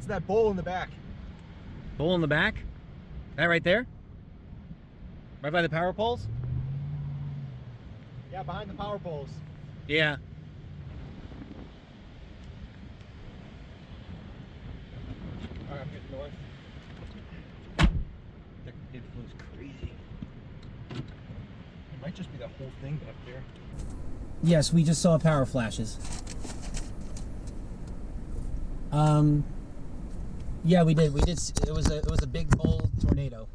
It's that bowl in the back. Bowl in the back? That right there? Right by the power poles? Yeah, behind the power poles. Yeah. All right, I'm getting north. That influence crazy. It might just be that whole thing back there. Yes, we just saw power flashes. Yeah, we did. It was a big bowl tornado.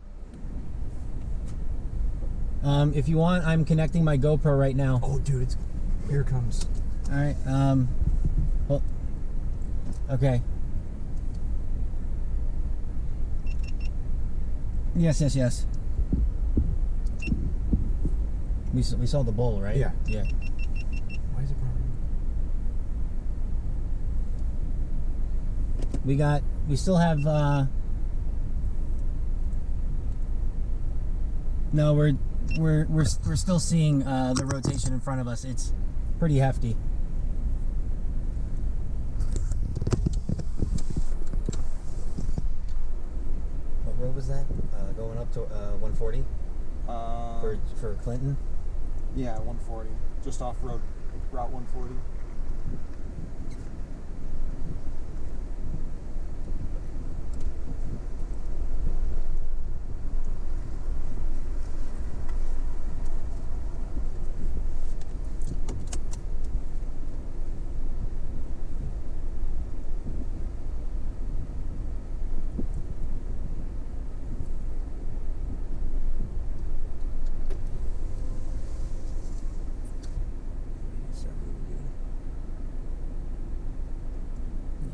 If you want, I'm connecting my GoPro right now. Oh, dude, here it comes. All right. Well, okay. Yes. We saw the bowl, right? Yeah. Yeah. Why is it burning? We still have. No, we're still seeing the rotation in front of us. It's pretty hefty. What road was that? Going up to 140 for Clinton. Yeah, 140. Just off Route 140.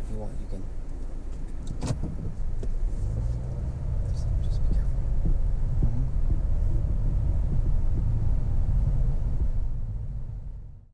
If you want, you can.